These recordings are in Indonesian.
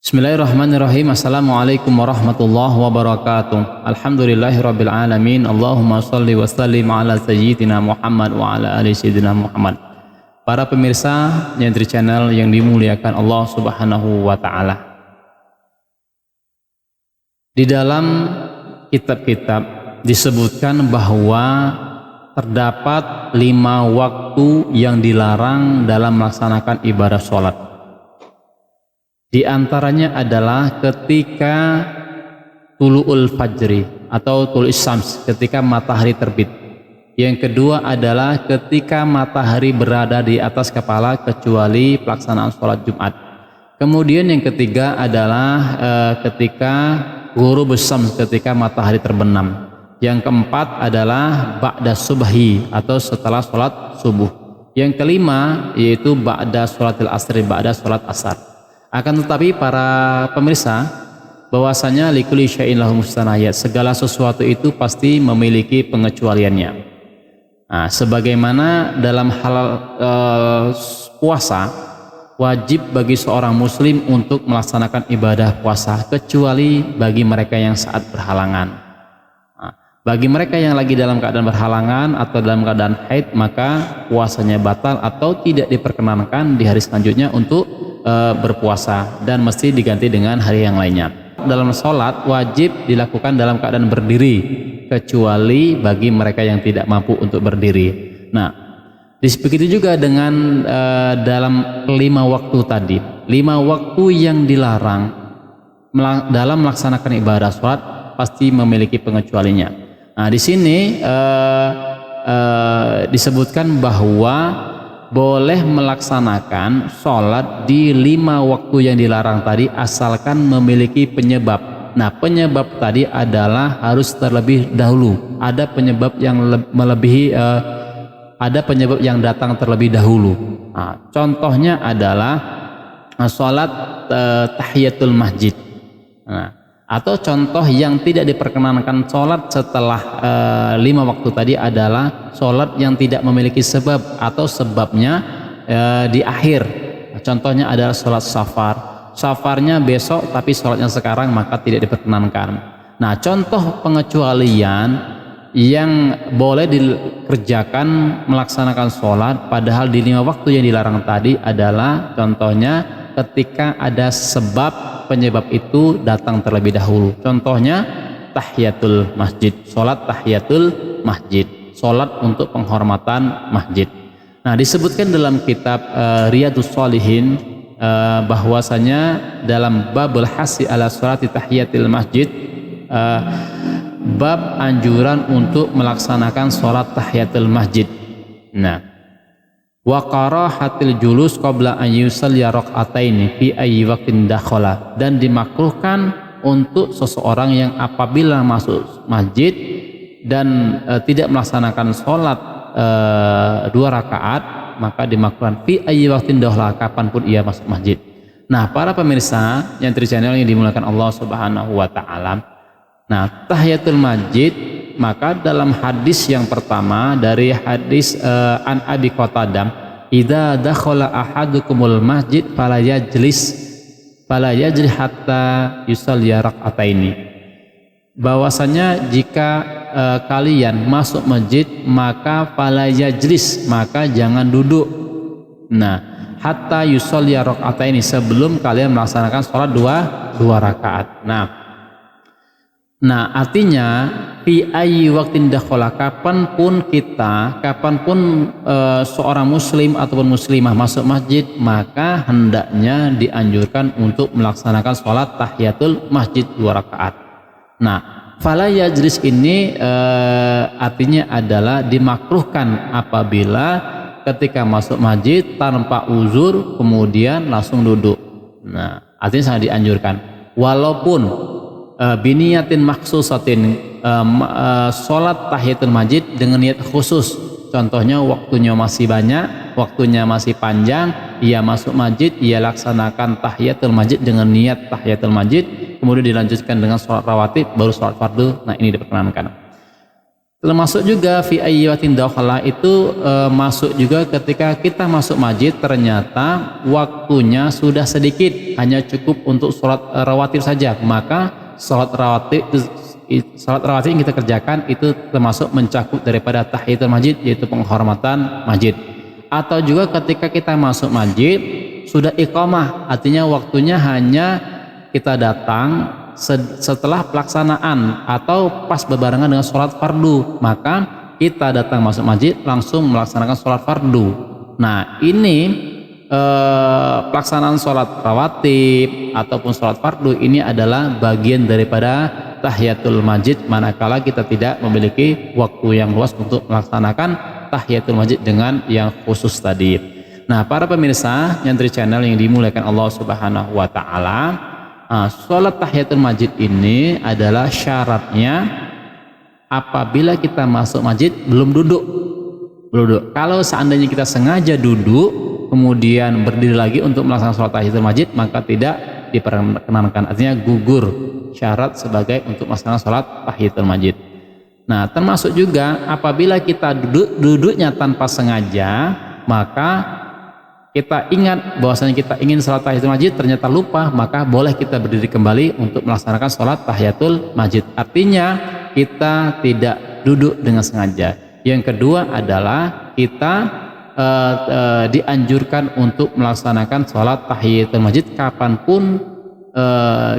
Bismillahirrahmanirrahim. Assalamualaikum warahmatullahi wabarakatuh. Alhamdulillahirabbil alamin. Allahumma shalli wa sallim ala sayyidina Muhammad wa ala ali sayyidina Muhammad. Para pemirsa Nyentri Channel yang dimuliakan Allah Subhanahu wa taala. Di dalam kitab-kitab disebutkan bahwa terdapat 5 waktu yang dilarang dalam melaksanakan ibadah sholat. Di antaranya adalah ketika tulu'ul fajri atau tulu'us syams, ketika matahari terbit. Yang kedua adalah ketika matahari berada di atas kepala kecuali pelaksanaan sholat Jumat. Kemudian yang ketiga adalah ketika ghurubus syams, ketika matahari terbenam. Yang keempat adalah ba'da subhi atau setelah sholat subuh. Yang kelima yaitu ba'da sholatil asri, ba'da sholat asar. Akan tetapi para pemirsa, bahwasanya likulli syai'in lahu mustanayat, segala sesuatu itu pasti memiliki pengecualiannya. Nah, sebagaimana dalam hal puasa, wajib bagi seorang muslim untuk melaksanakan ibadah puasa kecuali bagi mereka yang saat berhalangan. Nah, bagi mereka yang lagi dalam keadaan berhalangan atau dalam keadaan haid, maka puasanya batal atau tidak diperkenankan di hari selanjutnya untuk berpuasa dan mesti diganti dengan hari yang lainnya. Dalam sholat wajib dilakukan dalam keadaan berdiri kecuali bagi mereka yang tidak mampu untuk berdiri. Nah, begitu juga dengan dalam 5 waktu tadi, 5 waktu yang dilarang dalam melaksanakan ibadah sholat pasti memiliki pengecualinya. Nah, di sini disebutkan bahwa boleh melaksanakan sholat di 5 waktu yang dilarang tadi asalkan memiliki penyebab. Nah, penyebab tadi adalah harus terlebih dahulu. Ada penyebab yang melebihi, ada penyebab yang datang terlebih dahulu. Nah, contohnya adalah sholat tahiyatul masjid. Nah, atau contoh yang tidak diperkenankan sholat setelah 5 waktu tadi adalah sholat yang tidak memiliki sebab atau sebabnya di akhir. Contohnya adalah sholat safar. Safarnya besok tapi sholatnya sekarang, maka tidak diperkenankan. Nah, contoh pengecualian yang boleh dikerjakan melaksanakan sholat padahal di 5 waktu yang dilarang tadi adalah contohnya ketika ada sebab penyebab itu datang terlebih dahulu. Contohnya tahiyatul masjid, sholat tahiyatul masjid, sholat untuk penghormatan masjid. Nah, disebutkan dalam kitab Riyadhus Shalihin bahwasanya dalam babul hasi ala sholati tahiyatil masjid, bab anjuran untuk melaksanakan sholat tahiyatul masjid. Nah, wa karahatil julus qabla an yusalliya rak'ataini fi ayyi waqtin dakhala, dan dimakruhkan untuk seseorang yang apabila masuk masjid dan tidak melaksanakan sholat 2 rakaat, maka dimakruhkan fi ayyi waqtin dakhala, kapanpun ia masuk masjid. Nah, para pemirsa Nyentri Channel yang dimuliakan Allah Subhanahu wa taala. Nah, tahiyatul masjid, maka dalam hadis yang pertama dari hadis an Abi Qatadah, idza dakhala ahadukumul masjid fala yajlis hatta yusalli rak'ataini, bahwasanya jika kalian masuk masjid maka fala yajlis, maka jangan duduk. Nah, hatta yusalli rak'ataini, sebelum kalian melaksanakan sholat 2 rakaat. Nah, artinya fi ayyi waqtin dakhala, kapanpun seorang muslim ataupun muslimah masuk masjid, maka hendaknya dianjurkan untuk melaksanakan sholat tahiyatul masjid 2 rakaat. Nah, fala yajlis ini artinya adalah dimakruhkan apabila ketika masuk masjid tanpa uzur kemudian langsung duduk. Nah, artinya sangat dianjurkan walaupun biniyatin maksusatin, sholat tahiyatul masjid dengan niat khusus. Contohnya waktunya masih banyak, waktunya masih panjang, ia masuk masjid, ia laksanakan tahiyatul masjid dengan niat tahiyatul masjid, kemudian dilanjutkan dengan sholat rawatib baru sholat fardu. Nah, ini diperkenankan. Termasuk juga fi ayyatin dakhala itu masuk juga ketika kita masuk masjid ternyata waktunya sudah sedikit, hanya cukup untuk sholat rawatib saja, maka sholat rawatib yang kita kerjakan itu termasuk mencakup daripada tahiyatul masjid, yaitu penghormatan masjid. Atau juga ketika kita masuk masjid sudah iqamah, artinya waktunya hanya kita datang setelah pelaksanaan atau pas berbarengan dengan sholat fardu, maka kita datang masuk masjid langsung melaksanakan sholat fardu. Nah ini pelaksanaan sholat rawatib ataupun sholat fardu ini adalah bagian daripada tahiyatul masjid, manakala kita tidak memiliki waktu yang luas untuk melaksanakan tahiyatul masjid dengan yang khusus tadi. Nah para pemirsa Nyantri Channel yang dimuliakan Allah Subhanahu wa Ta'ala, sholat tahiyatul masjid ini adalah syaratnya apabila kita masuk masjid belum duduk. Kalau seandainya kita sengaja duduk kemudian berdiri lagi untuk melaksanakan sholat tahiyatul masjid, maka tidak diperkenankan, artinya gugur syarat sebagai untuk melaksanakan sholat tahiyatul masjid. Nah termasuk juga apabila kita duduknya tanpa sengaja, maka kita ingat bahwasanya kita ingin sholat tahiyatul masjid ternyata lupa, maka boleh kita berdiri kembali untuk melaksanakan sholat tahiyatul masjid, artinya kita tidak duduk dengan sengaja. Yang kedua adalah kita dianjurkan untuk melaksanakan sholat tahiyatul masjid kapanpun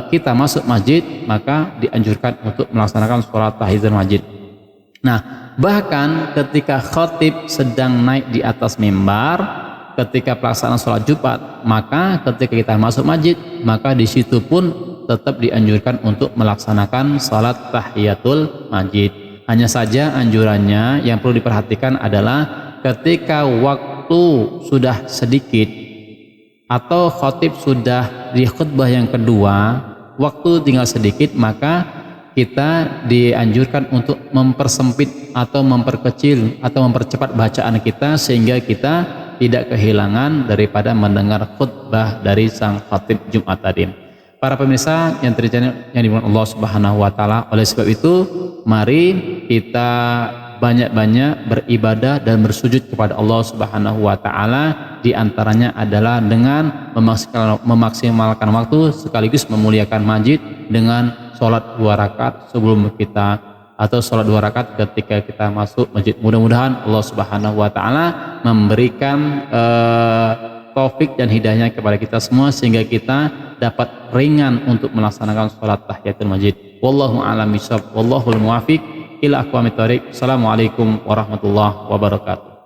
kita masuk masjid, maka dianjurkan untuk melaksanakan sholat tahiyatul masjid. Nah bahkan ketika khatib sedang naik di atas mimbar ketika pelaksanaan sholat Jumat, maka ketika kita masuk masjid, maka di situ pun tetap dianjurkan untuk melaksanakan sholat tahiyatul masjid. Hanya saja anjurannya yang perlu diperhatikan adalah ketika waktu sudah sedikit atau khatib sudah di khutbah yang kedua, waktu tinggal sedikit, maka kita dianjurkan untuk mempersempit atau memperkecil atau mempercepat bacaan kita sehingga kita tidak kehilangan daripada mendengar khutbah dari sang khatib Jumat tadi. Para pemirsa yang tercinta yang dimuliakan Allah Subhanahu wa Ta'ala, oleh sebab itu mari kita banyak-banyak beribadah dan bersujud kepada Allah Subhanahu wa Ta'ala, di antaranya adalah dengan memaksimalkan waktu sekaligus memuliakan masjid dengan sholat 2 rakaat sebelum kita, atau sholat 2 rakaat ketika kita masuk masjid. Mudah-mudahan Allah Subhanahu wa Ta'ala memberikan taufik dan hidayahnya kepada kita semua sehingga kita dapat ringan untuk melaksanakan sholat tahiyatul masjid. Wallahu a'lam bishawab, wallahul muwafiq ila aqwamit thoriq. Assalamualaikum warahmatullahi wabarakatuh.